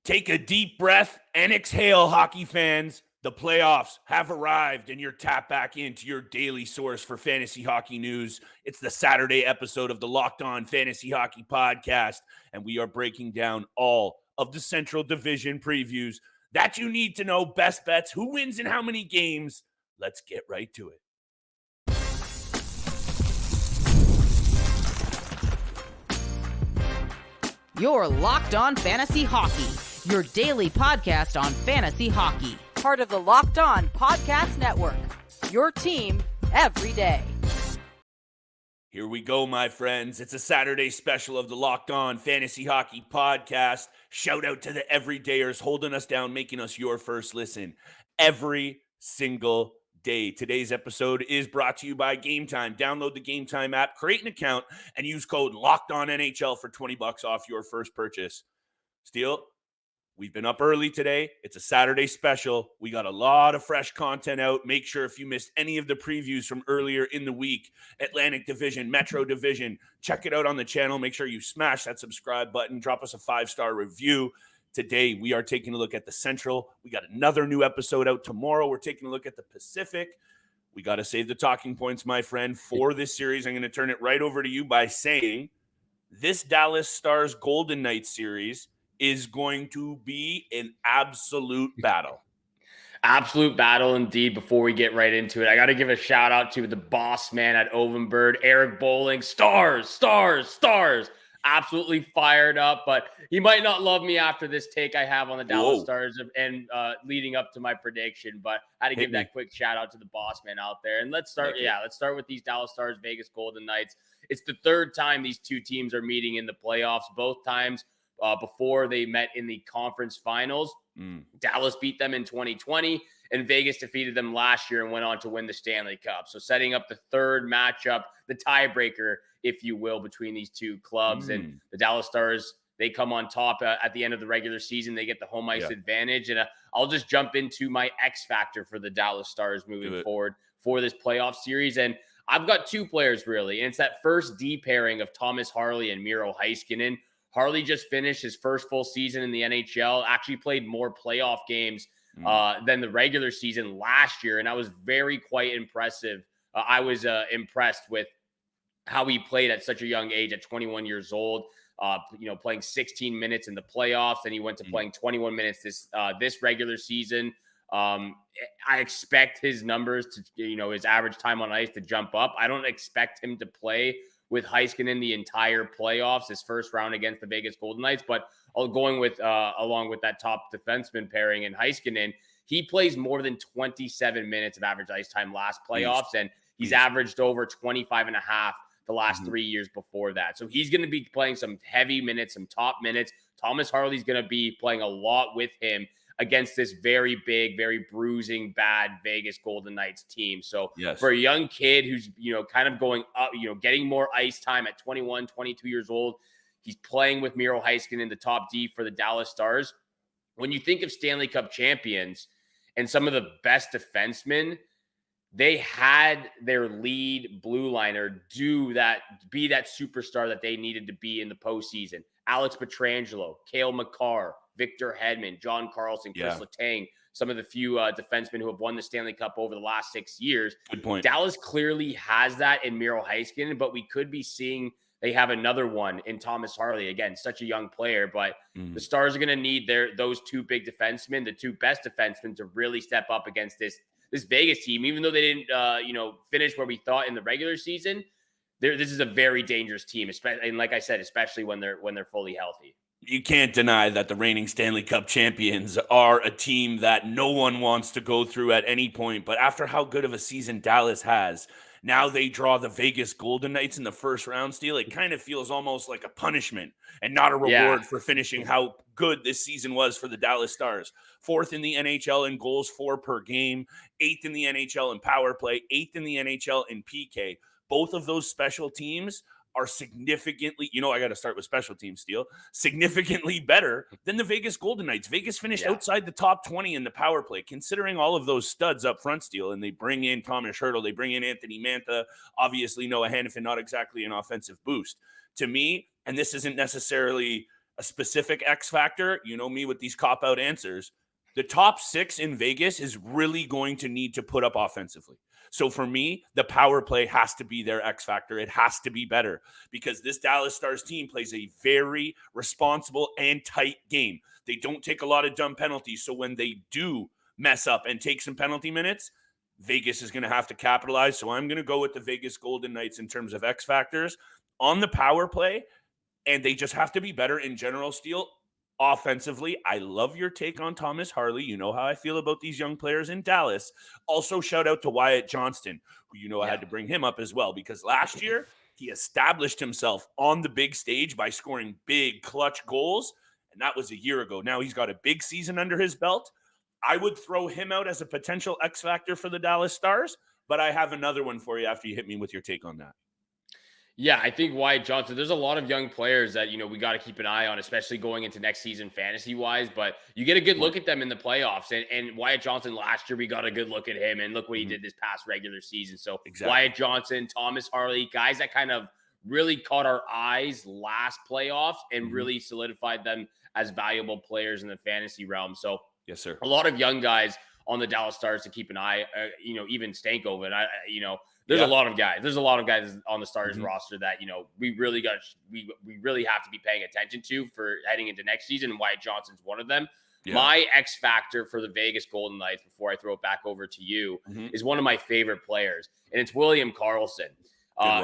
Take a deep breath and exhale, hockey fans. The playoffs have arrived, and you're tapped back into your daily source for fantasy hockey news. It's the Saturday episode of the Locked On Fantasy Hockey Podcast, and we are breaking down all of the Central Division previews that you need to know, best bets, who wins in how many games. Let's get right to it. You're Locked On Fantasy Hockey, your daily podcast on fantasy hockey. Part of the Locked On Podcast Network, your team every day. Here we go, my friends. It's a Saturday special of the Locked On Fantasy Hockey Podcast. Shout out to the everydayers holding us down, making us your first listen every single day. Today's episode is brought to you by Game Time. Download the Game Time app, create an account, and use code LOCKEDONNHL for $20 off your first purchase. Steele, we've been up early today. It's a Saturday special. We got a lot of fresh content out. Make sure if you missed any of the previews from earlier in the week, Atlantic Division, Metro Division, check it out on the channel. Make sure you smash that subscribe button. Drop us a 5-star review. Today, we are taking a look at the Central. We got another new episode out tomorrow. We're taking a look at the Pacific. We got to save the talking points, my friend, for this series. I'm going to turn it right over to you by saying this Dallas Stars Golden Knights series is going to be an absolute battle. Absolute battle indeed. Before we get right into it, I got to give a shout out to the boss man at Ovenbird, Eric Bowling. Stars. Absolutely fired up, but he might not love me after this take I have on the Dallas Stars and leading up to my prediction, but I had to give that quick shout out to the boss man out there. And let's start with these Dallas Stars, Vegas Golden Knights. It's the third time these two teams are meeting in the playoffs, both times before they met in the conference finals. Dallas beat them in 2020, and Vegas defeated them last year and went on to win the Stanley Cup. So setting up the third matchup, the tiebreaker, if you will, between these two clubs. And the Dallas Stars, they come on top at the end of the regular season. They get the home ice advantage. And I'll just jump into my X factor for the Dallas Stars moving forward for this playoff series. And I've got two players, really. And it's that first D pairing of Thomas Harley and Miro Heiskanen. Harley just finished his first full season in the NHL, actually played more playoff games than the regular season last year. And that was quite impressive. I was impressed with how he played at such a young age, at 21 years old, playing 16 minutes in the playoffs. And he went to playing 21 minutes this regular season. I expect his numbers to, his average time on ice to jump up. I don't expect him to play with Heiskanen the entire playoffs, his first round against the Vegas Golden Knights, but going with along with that top defenseman pairing in Heiskanen, he plays more than 27 minutes of average ice time last playoffs, and he's averaged over 25 and a half the last 3 years before that. So he's going to be playing some heavy minutes, some top minutes. Thomas Harley's going to be playing a lot with him against this very big, very bruising, bad Vegas Golden Knights team. So for a young kid who's, kind of going up, getting more ice time at 21, 22 years old, he's playing with Miro Heiskanen in the top D for the Dallas Stars. When you think of Stanley Cup champions and some of the best defensemen, they had their lead blue liner be that superstar that they needed to be in the postseason. Alex Pietrangelo, Cale Makar, Victor Hedman, John Carlson, Chris Letang, some of the few defensemen who have won the Stanley Cup over the last 6 years. Good point. Dallas clearly has that in Miro Heiskanen, but we could be seeing they have another one in Thomas Harley. Again, such a young player, but the Stars are going to need those two big defensemen, the two best defensemen, to really step up against this Vegas team. Even though they didn't, finish where we thought in the regular season, this is a very dangerous team, especially, and like I said, especially when they're fully healthy. You can't deny that the reigning Stanley Cup champions are a team that no one wants to go through at any point. But after how good of a season Dallas has, now they draw the Vegas Golden Knights in the first round, Steele. It kind of feels almost like a punishment and not a reward for finishing how good this season was for the Dallas Stars. 4th in the NHL in goals for per game, 8th in the NHL in power play, 8th in the NHL in PK. Both of those special teams are significantly, I got to start with special teams, Steele, significantly better than the Vegas Golden Knights. Vegas finished outside the top 20 in the power play, considering all of those studs up front, Steele, and they bring in Thomas Hertl, they bring in Anthony Mantha, obviously Noah Hannafin, not exactly an offensive boost. To me, and this isn't necessarily a specific X factor, you know me with these cop-out answers, the top 6 in Vegas is really going to need to put up offensively. So for me, the power play has to be their X factor. It has to be better because this Dallas Stars team plays a very responsible and tight game. They don't take a lot of dumb penalties. So when they do mess up and take some penalty minutes, Vegas is going to have to capitalize. So I'm going to go with the Vegas Golden Knights in terms of X factors on the power play, and they just have to be better in general, Steele. Offensively, I love your take on Thomas Harley. You know how I feel about these young players in Dallas. Also, shout out to Wyatt Johnston, who I had to bring him up as well, because last year he established himself on the big stage by scoring big clutch goals, and that was a year ago. Now he's got a big season under his belt. I would throw him out as a potential X factor for the Dallas Stars, but I have another one for you after you hit me with your take on that. Yeah, I think Wyatt Johnson, there's a lot of young players that, we got to keep an eye on, especially going into next season fantasy-wise, but you get a good look at them in the playoffs. And Wyatt Johnson, last year, we got a good look at him, and look what he did this past regular season. So Wyatt Johnson, Thomas Harley, guys that kind of really caught our eyes last playoffs and really solidified them as valuable players in the fantasy realm. So yes, sir. A lot of young guys on the Dallas Stars to keep an eye, even Stankoven, there's a lot of guys. There's a lot of guys on the Stars roster that, we really have to be paying attention to for heading into next season. And Wyatt Johnson's one of them. Yeah. My X factor for the Vegas Golden Knights, before I throw it back over to you, is one of my favorite players, and it's William Karlsson.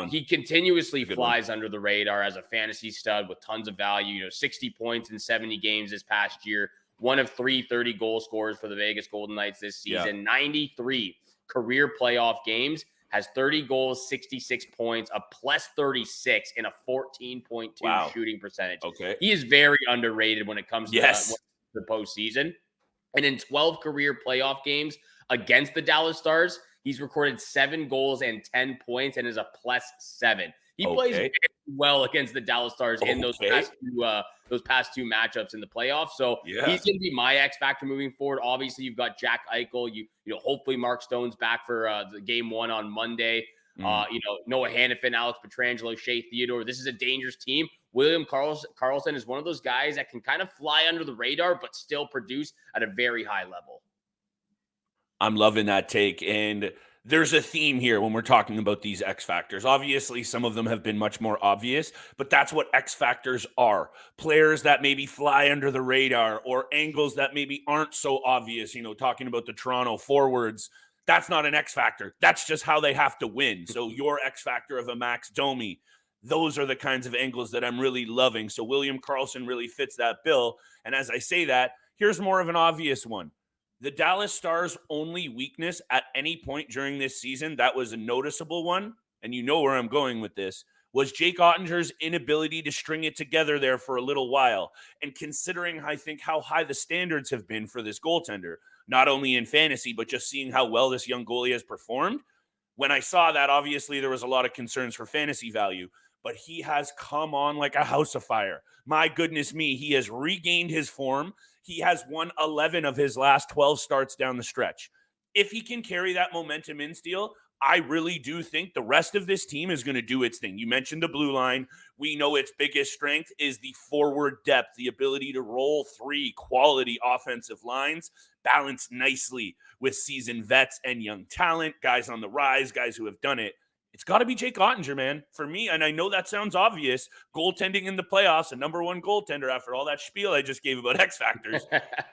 He continuously flies under the radar as a fantasy stud with tons of value. 60 points in 70 games this past year. One of 3 30-goal scorers for the Vegas Golden Knights this season. 93 career playoff games. Has 30 goals, 66 points, a plus 36 in a 14.2 shooting percentage. Okay. He is very underrated when it comes to the postseason. And in 12 career playoff games against the Dallas Stars, he's recorded 7 goals and 10 points and is a plus 7. He plays very well against the Dallas Stars in those past two matchups in the playoffs. So he's going to be my X factor moving forward. Obviously, you've got Jack Eichel. Hopefully Mark Stone's back for the game 1 on Monday. Noah Hannafin, Alex Pietrangelo, Shea Theodore. This is a dangerous team. William Karlsson is one of those guys that can kind of fly under the radar, but still produce at a very high level. I'm loving that take. And there's a theme here when we're talking about these X factors. Obviously, some of them have been much more obvious, but that's what X factors are. Players that maybe fly under the radar or angles that maybe aren't so obvious. Talking about the Toronto forwards, that's not an X factor. That's just how they have to win. So your X factor of a Max Domi, those are the kinds of angles that I'm really loving. So William Karlsson really fits that bill. And as I say that, here's more of an obvious one. The Dallas Stars' only weakness at any point during this season, that was a noticeable one, and you know where I'm going with this, was Jake Oettinger's inability to string it together there for a little while. And considering, I think, how high the standards have been for this goaltender, not only in fantasy, but just seeing how well this young goalie has performed, when I saw that, obviously there was a lot of concerns for fantasy value, but he has come on like a house of fire. My goodness me, he has regained his form. He has won 11 of his last 12 starts down the stretch. If he can carry that momentum in, Steele, I really do think the rest of this team is going to do its thing. You mentioned the blue line. We know its biggest strength is the forward depth, the ability to roll 3 quality offensive lines, balanced nicely with seasoned vets and young talent, guys on the rise, guys who have done it. It's got to be Jake Oettinger, man. For me, and I know that sounds obvious, goaltending in the playoffs, a number 1 goaltender after all that spiel I just gave about X factors.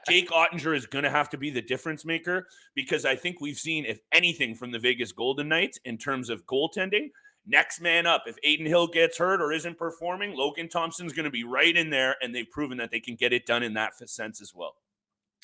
Jake Oettinger is going to have to be the difference maker because I think we've seen, if anything, from the Vegas Golden Knights in terms of goaltending. Next man up. If Aiden Hill gets hurt or isn't performing, Logan Thompson's going to be right in there, and they've proven that they can get it done in that sense as well.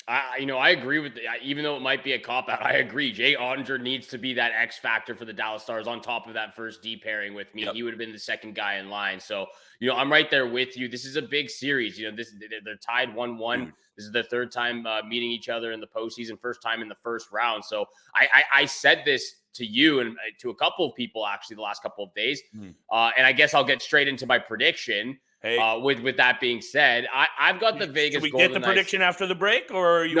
I agree with even though it might be a cop-out, I agree. Jay Oettinger needs to be that X factor for the Dallas Stars on top of that first D pairing with me. Yep. He would have been the second guy in line. So, I'm right there with you. This is a big series. They're tied 1-1. This is the third time meeting each other in the postseason, first time in the first round. So I said this to you and to a couple of people actually the last couple of days. And I guess I'll get straight into my prediction. Hey, with that being said, I've got the Vegas. Should we Golden get the Knights. Prediction after the break, or you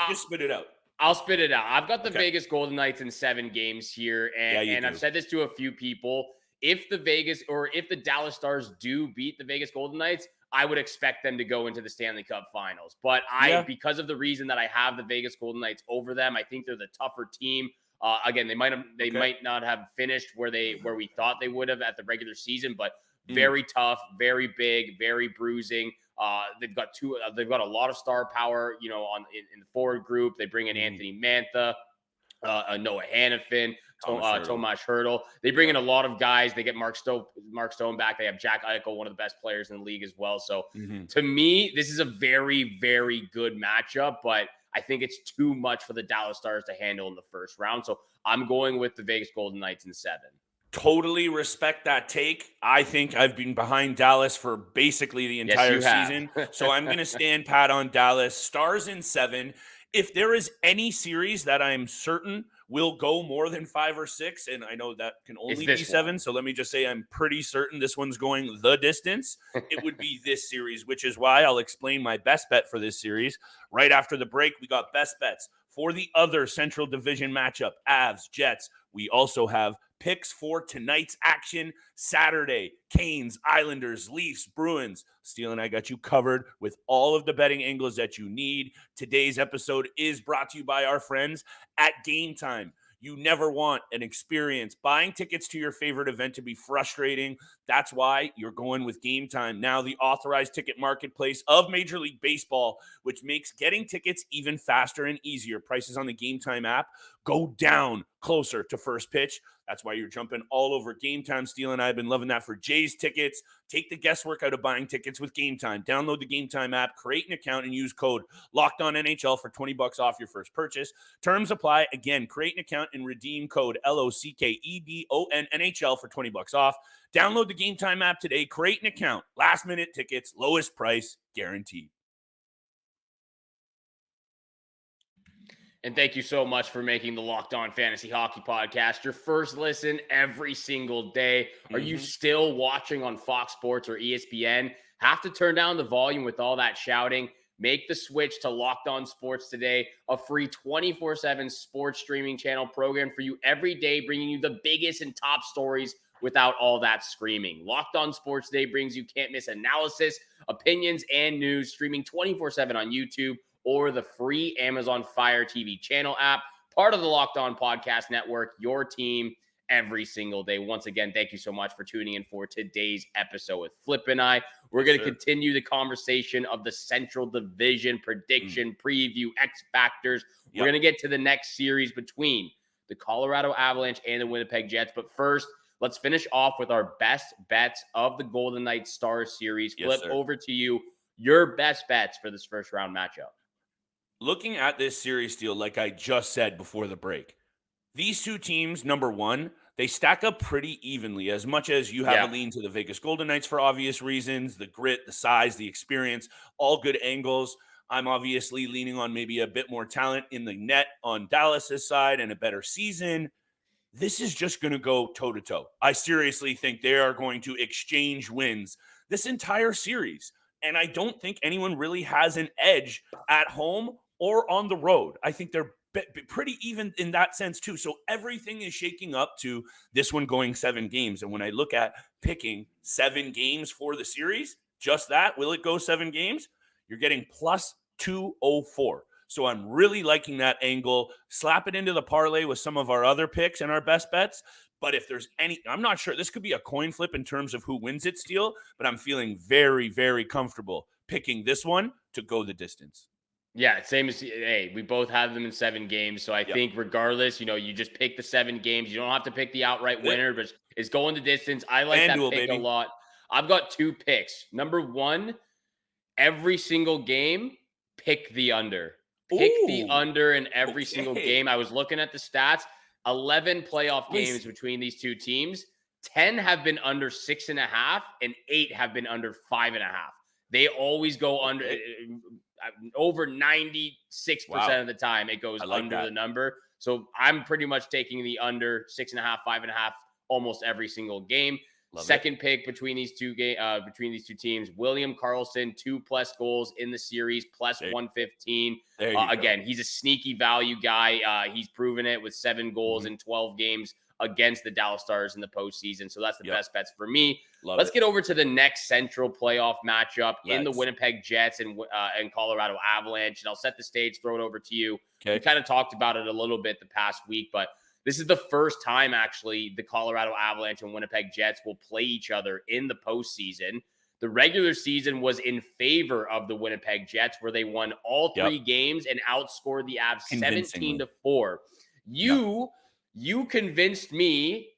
just spit it out? I'll spit it out. I've got the Vegas Golden Knights in 7 games here, and I've said this to a few people. If the Dallas Stars do beat the Vegas Golden Knights, I would expect them to go into the Stanley Cup finals. But because of the reason that I have the Vegas Golden Knights over them, I think they're the tougher team. Again, they might not have finished where we thought they would have at the regular season, but very tough, very big, very bruising. They've got a lot of star power, in the forward group. They bring in Anthony Mantha, Noah Hannafin, Tomas Hertl. They bring in a lot of guys. They get Mark Stone back. They have Jack Eichel, one of the best players in the league as well. So to me, this is a very, very good matchup, but I think it's too much for the Dallas Stars to handle in the first round. So I'm going with the Vegas Golden Knights in 7. Totally respect that take. I think I've been behind Dallas for basically the entire season. So I'm going to stand pat on Dallas. Stars in 7. If there is any series that I'm certain will go more than 5 or 6, and I know that can only be 7, so let me just say I'm pretty certain this one's going the distance, it would be this series, which is why I'll explain my best bet for this series. Right after the break, we got best bets for the other Central Division matchup, Avs, Jets. We also have picks for tonight's action Saturday, Canes, Islanders, Leafs, Bruins. Steele and I got you covered with all of the betting angles that you need. Today's episode is brought to you by our friends at Game Time. You never want an experience buying tickets to your favorite event to be frustrating. That's why you're going with Game Time, now the authorized ticket marketplace of Major League Baseball, which makes getting tickets even faster and easier. Prices on the Game Time app go down closer to first pitch. That's why you're jumping all over Game Time. Steele and I have been loving that for Jays tickets. Take the guesswork out of buying tickets with Game Time. Download the Game Time app, create an account, and use code LOCKEDONNHL for $20 off your first purchase. Terms apply. Again, create an account and redeem code LOCKEDONNHL for $20 off. Download the Game Time app today. Create an account. Last minute tickets, lowest price guaranteed. And thank you so much for making the Locked On Fantasy Hockey Podcast your first listen every single day. Are you still watching on Fox Sports or ESPN? Have to turn down the volume with all that shouting. Make the switch to Locked On Sports today, a free 24/7 sports streaming channel program for you every day, bringing you the biggest and top stories without all that screaming. Locked On Sports Today brings you can't-miss analysis, opinions, and news, streaming 24/7 on YouTube or the free Amazon Fire TV channel app, part of the Locked On Podcast Network, your team every single day. Once again, thank you so much for tuning in for today's episode with Flip and I. We're going to continue the conversation of the Central Division prediction, preview, X factors. We're going to get to the next series between the Colorado Avalanche and the Winnipeg Jets. But first, let's finish off with our best bets of the Golden Knights Stars series. Flip, over to you. Your best bets for this first round matchup. Looking at this series, Steele, like I just said before the break, these two teams, number one, they stack up pretty evenly. As much as you have a lean to the Vegas Golden Knights for obvious reasons, the grit, the size, the experience, all good angles. I'm obviously leaning on maybe a bit more talent in the net on Dallas's side and a better season. This is just going to go toe-to-toe. I seriously think they are going to exchange wins this entire series. And I don't think anyone really has an edge at home or on the road. I think they're pretty even in that sense too. So everything is shaking up to this one going 7 games. And when I look at picking 7 games for the series, just that, will it go 7 games? You're getting plus 204. So I'm really liking that angle. Slap it into the parlay with some of our other picks and our best bets. But if there's any, I'm not sure. This could be a coin flip in terms of who wins it, Steele, but I'm feeling very, very comfortable picking this one to go the distance. Yeah, same as, hey, we both have them in 7 games. So I think regardless, you just pick the 7 games. You don't have to pick the outright winner, but it's going the distance. I like that pick a lot. I've got 2 picks. Number 1, every single game, pick the under. Pick the under in every single game. I was looking at the stats. 11 playoff games between these two teams. 10 have been under 6.5, and 8 have been under 5.5. They always go under. Over 96% of the time, it goes under the number. So I'm pretty much taking the under 6.5, 5.5 almost every single game. Love Second pick between these two teams, William Karlsson, 2+ goals in the series, plus 115. Again, he's a sneaky value guy. He's proven it with 7 goals in 12 games against the Dallas Stars in the postseason. So that's the best bets for me. Let's get over to the next central playoff matchup in the Winnipeg Jets and Colorado Avalanche. And I'll set the stage, throw it over to you. Okay. We kind of talked about it a little bit the past week, but this is the first time, actually, the Colorado Avalanche and Winnipeg Jets will play each other in the postseason. The regular season was in favor of the Winnipeg Jets, where they won all 3 games and outscored the Avs 17-4. You convinced me,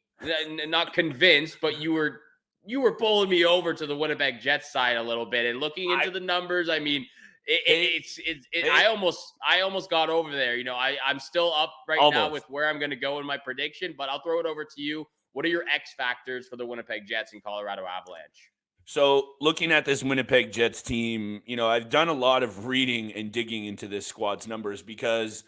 not convinced, but you were pulling me over to the Winnipeg Jets side a little bit. And looking into the numbers, I mean, I almost got over there. You know, I'm still up now with where I'm going to go in my prediction, but I'll throw it over to you. What are your X factors for the Winnipeg Jets and Colorado Avalanche? So looking at this Winnipeg Jets team, you know, I've done a lot of reading and digging into this squad's numbers because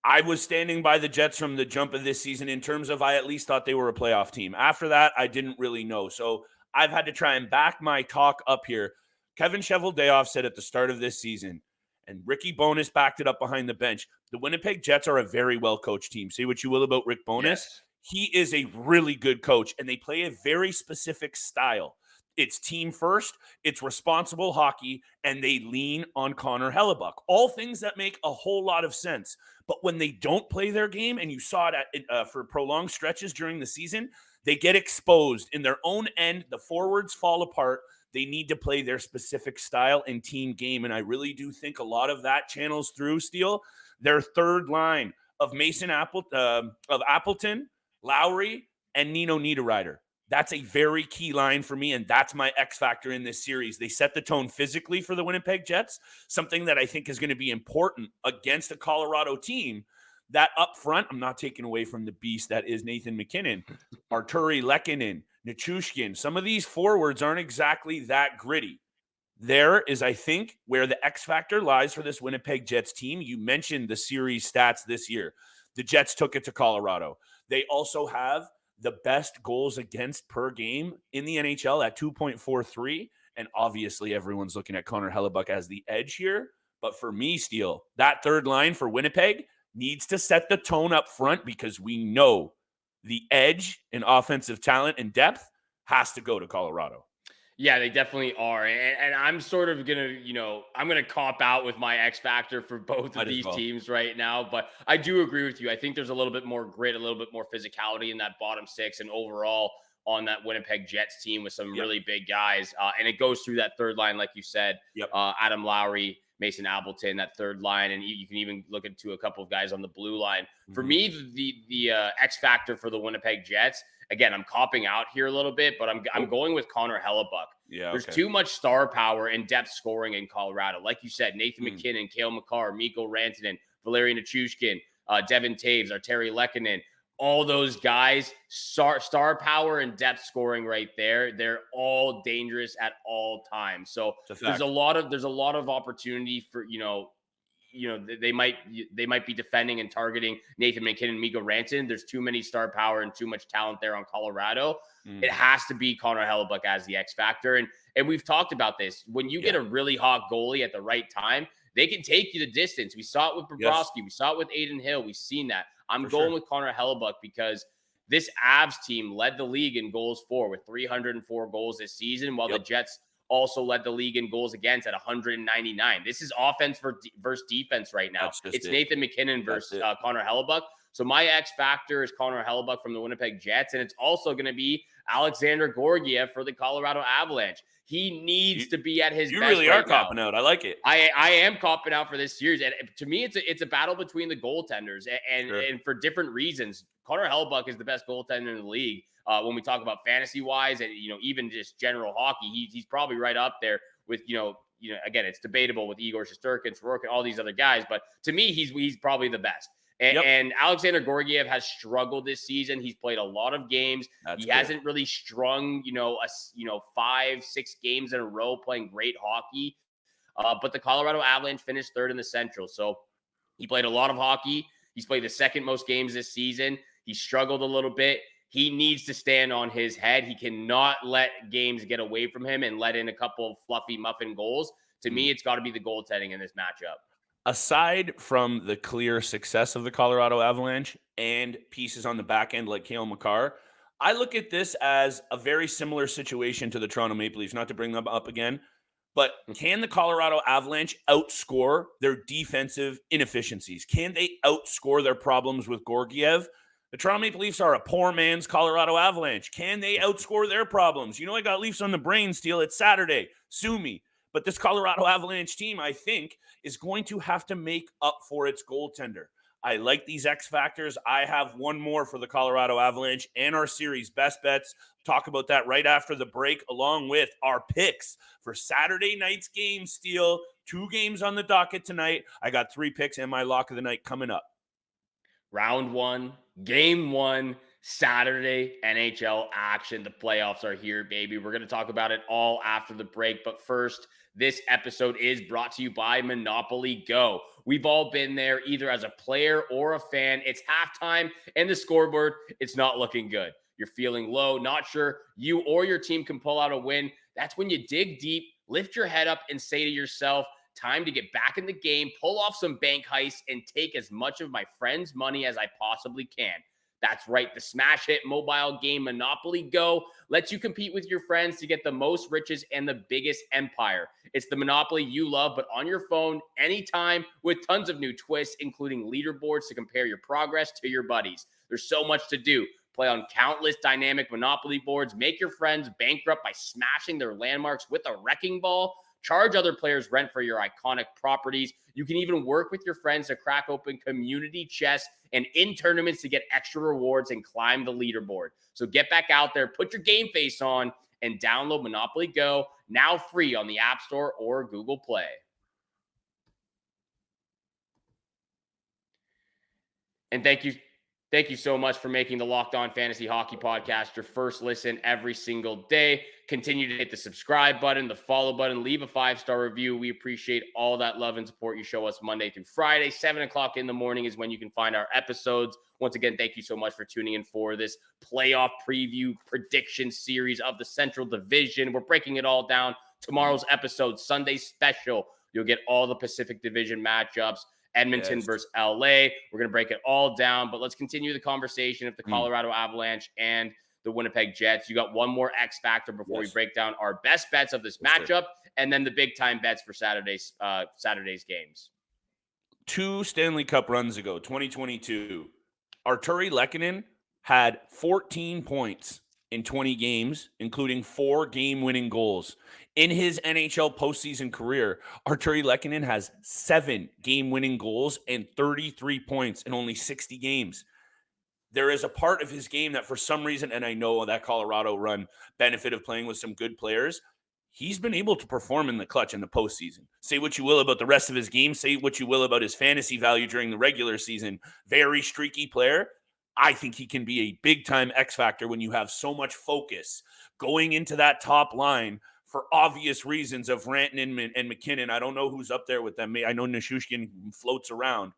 I was standing by the Jets from the jump of this season in terms of I at least thought they were a playoff team. After that, I didn't really know. So I've had to try and back my talk up here. Kevin Cheveldayoff said at the start of this season, and Ricky Bowness backed it up behind the bench, the Winnipeg Jets are a very well-coached team. Say what you will about Rick Bowness. Yes. He is a really good coach, and they play a very specific style. It's team first, it's responsible hockey, and they lean on Connor Hellebuyck. All things that make a whole lot of sense. But when they don't play their game, and you saw it for prolonged stretches during the season, they get exposed in their own end. The forwards fall apart. They need to play their specific style and team game, and I really do think a lot of that channels through, Steele, their third line of Appleton, Lowry, and Nino Niederreiter. That's a very key line for me, and that's my X factor in this series. They set the tone physically for the Winnipeg Jets, something that I think is going to be important against a Colorado team that up front, I'm not taking away from the beast that is Nathan MacKinnon, Artturi Lehkonen, Nichushkin. Some of these forwards aren't exactly that gritty. There is, I think, where the X factor lies for this Winnipeg Jets team. You mentioned the series stats this year. The Jets took it to Colorado. They also have the best goals against per game in the NHL at 2.43. And obviously everyone's looking at Connor Hellebuyck as the edge here. But for me, Steele, that third line for Winnipeg needs to set the tone up front because we know the edge in offensive talent and depth has to go to Colorado. Yeah, they definitely are. And I'm sort of going to, I'm going to cop out with my X factor for both of these teams right now. But I do agree with you. I think there's a little bit more grit, a little bit more physicality in that bottom six and overall on that Winnipeg Jets team with some really big guys. And it goes through that third line, like you said, Adam Lowry, Mason Appleton, that third line. And you can even look into a couple of guys on the blue line. For me, the X factor for the Winnipeg Jets, again, I'm copping out here a little bit, but I'm going with Connor Hellebuyck. Yeah, there's too much star power and depth scoring in Colorado. Like you said, Nathan MacKinnon, Cale Makar, Mikko Rantanen, Valeri Nichushkin, Devin Taves, Artturi Lehkonen, all those guys, star power and depth scoring right there. They're all dangerous at all times. So there's a lot of opportunity for, they might be defending and targeting Nathan MacKinnon, Mikko Rantanen. There's too many star power and too much talent there on Colorado. It has to be Connor Hellebuyck as the X factor. And we've talked about this. When you get a really hot goalie at the right time, they can take you the distance. We saw it with Bobrovsky. We saw it with Adin Hill. We've seen that. I'm going with Connor Hellebuyck because this Avs team led the league in goals for with 304 goals this season, while the Jets also led the league in goals against at 199. This is offense versus defense right now. It's Nathan MacKinnon versus Connor Hellebuyck. So my X factor is Connor Hellebuyck from the Winnipeg Jets, and it's also going to be Alexander Georgiev for the Colorado Avalanche. He needs to be at his best. You really are copping out. I like it. I am copping out for this series. And to me, it's a battle between the goaltenders and for different reasons. Connor Hellebuyck is the best goaltender in the league. When we talk about fantasy wise and, even just general hockey, he's probably right up there with, again, it's debatable with Igor Shesterkin, Sorokin, all these other guys. But to me, he's probably the best. And Alexander Georgiev has struggled this season. He's played a lot of games. He hasn't really strung, 5-6 games in a row playing great hockey. But the Colorado Avalanche finished third in the Central. So he played a lot of hockey. He's played the second most games this season. He struggled a little bit. He needs to stand on his head. He cannot let games get away from him and let in a couple of fluffy muffin goals. To me, it's got to be the goaltending in this matchup. Aside from the clear success of the Colorado Avalanche and pieces on the back end like Cale Makar, I look at this as a very similar situation to the Toronto Maple Leafs, not to bring them up again, but can the Colorado Avalanche outscore their defensive inefficiencies? Can they outscore their problems with Georgiev? The Toronto Maple Leafs are a poor man's Colorado Avalanche. Can they outscore their problems? You know, I got Leafs on the brain, Steele. It's Saturday. Sue me. But this Colorado Avalanche team, I think, is going to have to make up for its goaltender. I like these X factors. I have one more for the Colorado Avalanche and our series best bets. Talk about that right after the break, along with our picks for Saturday night's game, Steele. 2 games on the docket tonight. I got 3 picks and my lock of the night coming up. Round 1, game 1, Saturday NHL action. The playoffs are here, baby. We're going to talk about it all after the break. But first, this episode is brought to you by Monopoly Go. We've all been there, either as a player or a fan. It's halftime, and the scoreboard, it's not looking good. You're feeling low, not sure you or your team can pull out a win. That's when you dig deep, lift your head up, and say to yourself, time to get back in the game, pull off some bank heists, and take as much of my friends' money as I possibly can. That's right. The smash hit mobile game Monopoly Go lets you compete with your friends to get the most riches and the biggest empire. It's the Monopoly you love, but on your phone, anytime, with tons of new twists, including leaderboards to compare your progress to your buddies. There's so much to do. Play on countless dynamic Monopoly boards, make your friends bankrupt by smashing their landmarks with a wrecking ball, charge other players rent for your iconic properties. You can even work with your friends to crack open community chests and in tournaments to get extra rewards and climb the leaderboard. So get back out there, put your game face on, and download Monopoly Go, now free on the App Store or Google Play. And thank you so much for making the Locked On Fantasy Hockey Podcast your first listen every single day. Continue to hit the subscribe button, the follow button, leave a 5-star review. We appreciate all that love and support you show us Monday through Friday. 7 o'clock in the morning is when you can find our episodes. Once again, thank you so much for tuning in for this playoff preview prediction series of the Central Division. We're breaking it all down. Tomorrow's episode, Sunday special. You'll get all the Pacific Division matchups. Edmonton versus LA. We're going to break it all down, but let's continue the conversation of the Colorado Avalanche and the Winnipeg Jets. You got one more X factor before we break down our best bets of this matchup, and then the big time bets for Saturday's games. 2 Stanley Cup runs ago, 2022, Artturi Lehkonen had 14 points in 20 games, including 4 game-winning goals. In his NHL postseason career, Artturi Lehkonen has 7 game-winning goals and 33 points in only 60 games. There is a part of his game that for some reason, and I know that Colorado run benefit of playing with some good players, he's been able to perform in the clutch in the postseason. Say what you will about the rest of his game. Say what you will about his fantasy value during the regular season. Very streaky player. I think he can be a big-time X factor when you have so much focus going into that top line for obvious reasons of Rantanen and McKinnon. I don't know who's up there with them. I know Nichushkin floats around.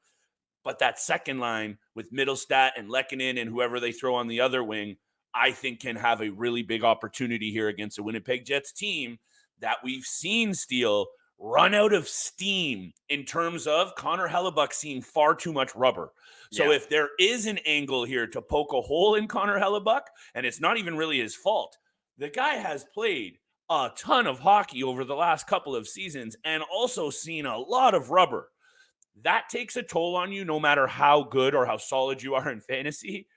But that second line with Middlestat and Lehkonen and whoever they throw on the other wing, I think can have a really big opportunity here against a Winnipeg Jets team that we've seen, Steele, run out of steam in terms of Connor Hellebuck seeing far too much rubber. So if there is an angle here to poke a hole in Connor Hellebuck, and it's not even really his fault, the guy has played a ton of hockey over the last couple of seasons and also seen a lot of rubber. That takes a toll on you no matter how good or how solid you are in fantasy.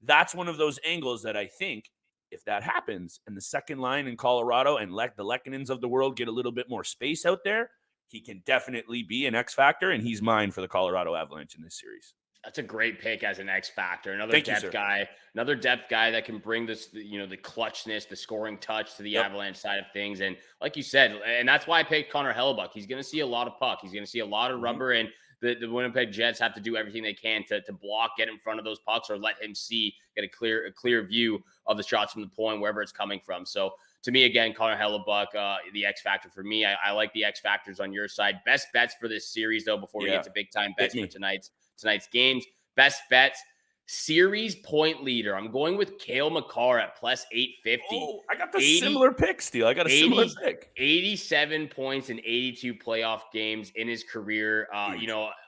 That's one of those angles that I think if that happens and the second line in Colorado and the Lehkonens of the world get a little bit more space out there, he can definitely be an X factor, and he's mine for the Colorado Avalanche in this series. That's a great pick as an X factor. Another depth guy that can bring this, the clutchness, the scoring touch to the Avalanche side of things. And like you said, and that's why I picked Connor Hellebuck. He's going to see a lot of puck. He's going to see a lot of rubber, and the Winnipeg Jets have to do everything they can to block, get in front of those pucks, or let him get a clear view of the shots from the point, wherever it's coming from. So to me, again, Connor Hellebuck, the X factor for me. I like the X factors on your side. Best bets for this series, though, before we get to big time bets for tonight's games. Best bets. Series point leader. I'm going with Cale Makar at plus 850. Oh, I got the similar pick, Steele. I got a similar pick. 87 points in 82 playoff games in his career.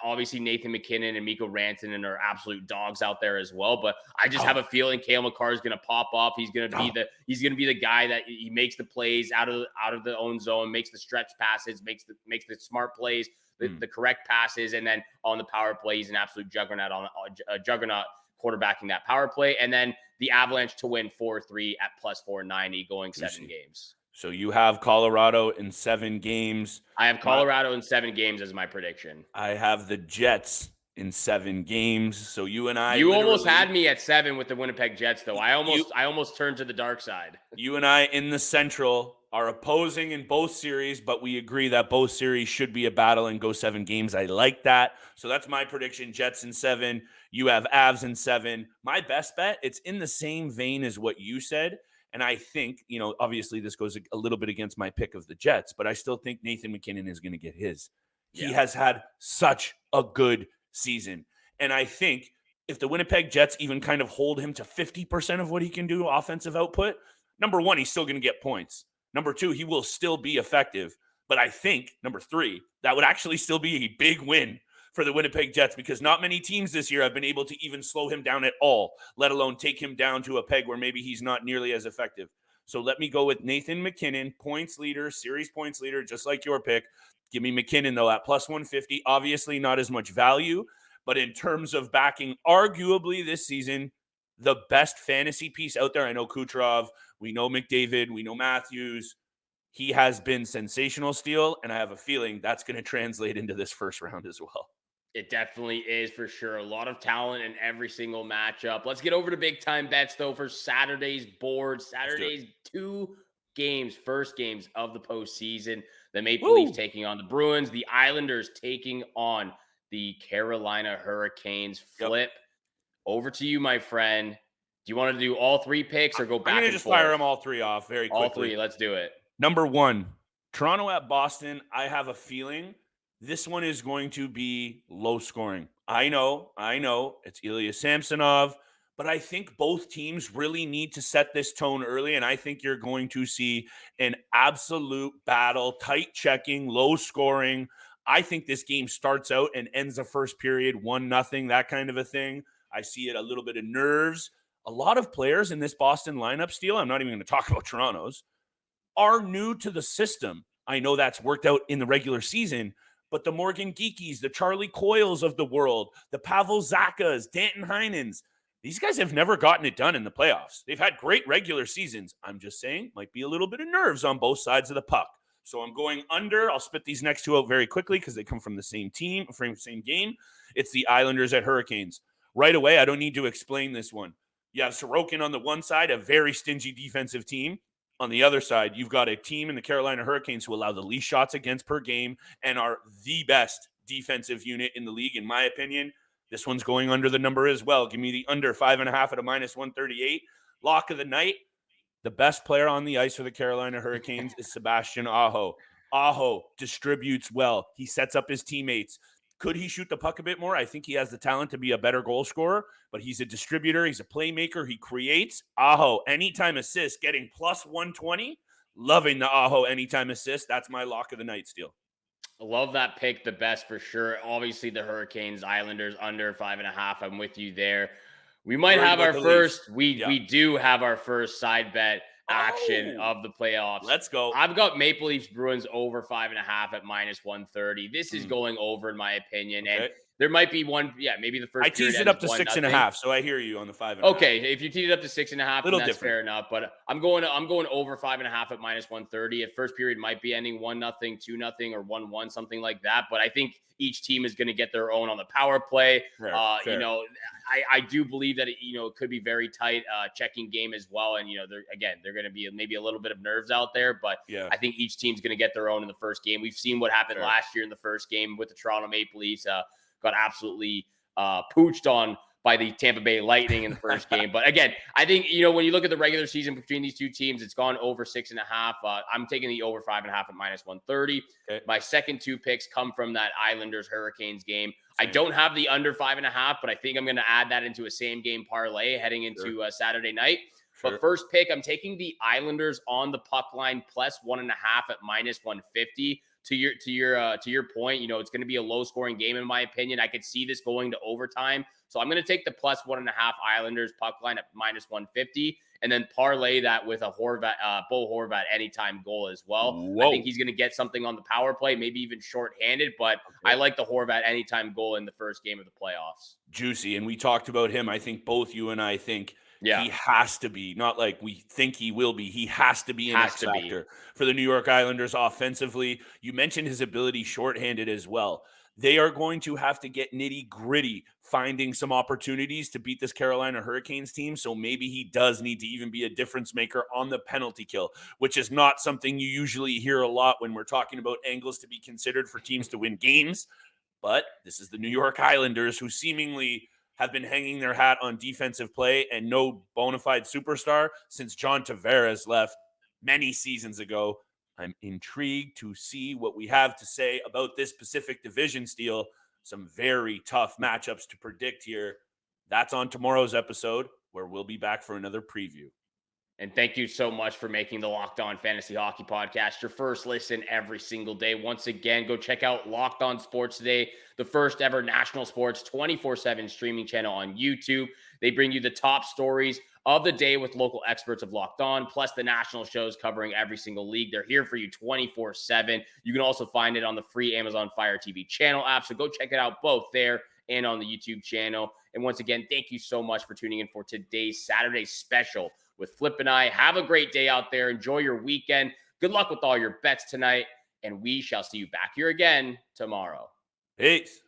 Obviously Nathan McKinnon and Mikko Rantanen are absolute dogs out there as well. But I just have a feeling Cale Makar is going to pop off. He's going to be the guy that he makes the plays out of the own zone, makes the stretch passes, makes the smart plays, the correct passes, and then on the power play, he's an absolute juggernaut quarterbacking that power play. And then the Avalanche to win 4-3 at plus 490 going 7 games. So you have Colorado in 7 games. I have Colorado in 7 games as my prediction. I have the Jets in 7 games. So you and I, you almost had me at 7 with the Winnipeg Jets, though. I almost turned to the dark side. You and I in the Central are opposing in both series, but we agree that both series should be a battle and go 7 games. I like that. So that's my prediction. Jets in 7. You have Avs in 7. My best bet, it's in the same vein as what you said. And I think, obviously this goes a little bit against my pick of the Jets, but I still think Nathan McKinnon is going to get his. He has had such a good season. And I think if the Winnipeg Jets even kind of hold him to 50% of what he can do offensive output, number 1, he's still going to get points. Number 2, he will still be effective. But I think, number 3, that would actually still be a big win for the Winnipeg Jets because not many teams this year have been able to even slow him down at all, let alone take him down to a peg where maybe he's not nearly as effective. So let me go with Nathan McKinnon, points leader, series points leader, just like your pick. Give me McKinnon, though, at plus 150. Obviously not as much value, but in terms of backing arguably this season, the best fantasy piece out there. I know Kucherov, we know McDavid, we know Matthews. He has been sensational, Steele, and I have a feeling that's going to translate into this first round as well. It definitely is for sure. A lot of talent in every single matchup. Let's get over to big time bets, though, for Saturday's board. Saturday's 2 games, first games of the postseason. The Maple Leafs taking on the Bruins. The Islanders taking on the Carolina Hurricanes. Flip. Over to you, my friend. Do you want to do all 3 picks or go back and forth? I'm going to just fire them all 3 off very quickly. All 3. Let's do it. Number 1, Toronto at Boston. I have a feeling this one is going to be low scoring. I know. It's Ilya Samsonov, but I think both teams really need to set this tone early, and I think you're going to see an absolute battle, tight checking, low scoring. I think this game starts out and ends the first period 1-0, that kind of a thing. I see it a little bit of nerves. A lot of players in this Boston lineup, Steele, I'm not even going to talk about Toronto's, are new to the system. I know that's worked out in the regular season, but the Morgan Geekies, the Charlie Coyles of the world, the Pavel Zakas, Danton Heinens, these guys have never gotten it done in the playoffs. They've had great regular seasons. I'm just saying, might be a little bit of nerves on both sides of the puck. So I'm going under. I'll spit these next 2 out very quickly because they come from the same team, from the same game. It's the Islanders at Hurricanes. Right away, I don't need to explain this one. You have Sorokin on the one side, a very stingy defensive team. On the other side, you've got a team in the Carolina Hurricanes who allow the least shots against per game and are the best defensive unit in the league, in my opinion. This one's going under the number as well. Give me the under 5.5 at a minus 138. Lock of the night. The best player on the ice for the Carolina Hurricanes is Sebastian Aho. Aho distributes well. He sets up his teammates. Could he shoot the puck a bit more? I think he has the talent to be a better goal scorer, but he's a distributor. He's a playmaker. He creates. Aho, anytime assist, getting plus 120. Loving the Aho anytime assist. That's my lock of the night, Steele. I love that pick the best for sure. Obviously, the Hurricanes, Islanders under 5.5. I'm with you there. We might have our first. We do have our first side bet action of the playoffs. Let's go. I've got Maple Leafs Bruins over 5.5 at minus 130. This is going over in my opinion. Okay. And there might be one, maybe the first. I teased it up to 6.5, so I hear you on the 5.5. Okay, if you teed it up to 6.5, then that's fair enough. But I'm going over 5.5 at minus 130. If first period might be ending 1-0, 2-0, or 1-1, something like that. But I think each team is going to get their own on the power play. Fair. I do believe that it could be very tight checking game as well. And they're going to be maybe a little bit of nerves out there, but I think each team's going to get their own in the first game. We've seen what happened last year in the first game with the Toronto Maple Leafs. Got absolutely pooched on by the Tampa Bay Lightning in the first game. But again, I think, when you look at the regular season between these two teams, it's gone over 6.5. I'm taking the over 5.5 at -130. Okay. My second two picks come from that Islanders Hurricanes game. Same. I don't have the under 5.5, but I think I'm going to add that into a same game parlay heading into Saturday night. Sure. But first pick, I'm taking the Islanders on the puck line plus 1.5 at -150. To your point, it's going to be a low scoring game in my opinion. I could see this going to overtime, so I'm going to take the plus 1.5 Islanders puck line at -150, and then parlay that with a Bo Horvat anytime goal as well. Whoa. I think he's going to get something on the power play, maybe even shorthanded, but I like the Horvat anytime goal in the first game of the playoffs. Juicy, and we talked about him. I think both you and I think. Yeah. He has to be, not like we think he will be. He has to be an X factor for the New York Islanders offensively. You mentioned his ability shorthanded as well. They are going to have to get nitty gritty, finding some opportunities to beat this Carolina Hurricanes team. So maybe he does need to even be a difference maker on the penalty kill, which is not something you usually hear a lot when we're talking about angles to be considered for teams to win games. But this is the New York Islanders, who seemingly have been hanging their hat on defensive play and no bona fide superstar since John Tavares left many seasons ago. I'm intrigued to see what we have to say about this Pacific Division, Steele. Some very tough matchups to predict here. That's on tomorrow's episode, where we'll be back for another preview. And thank you so much for making the Locked On Fantasy Hockey Podcast your first listen every single day. Once again, go check out Locked On Sports Today, the first ever national sports 24/7 streaming channel on YouTube. They bring you the top stories of the day with local experts of Locked On, plus the national shows covering every single league. They're here for you 24/7. You can also find it on the free Amazon Fire TV channel app. So go check it out both there and on the YouTube channel. And once again, thank you so much for tuning in for today's Saturday special with Flip and I. Have a great day out there. Enjoy your weekend. Good luck with all your bets tonight. And we shall see you back here again tomorrow. Peace.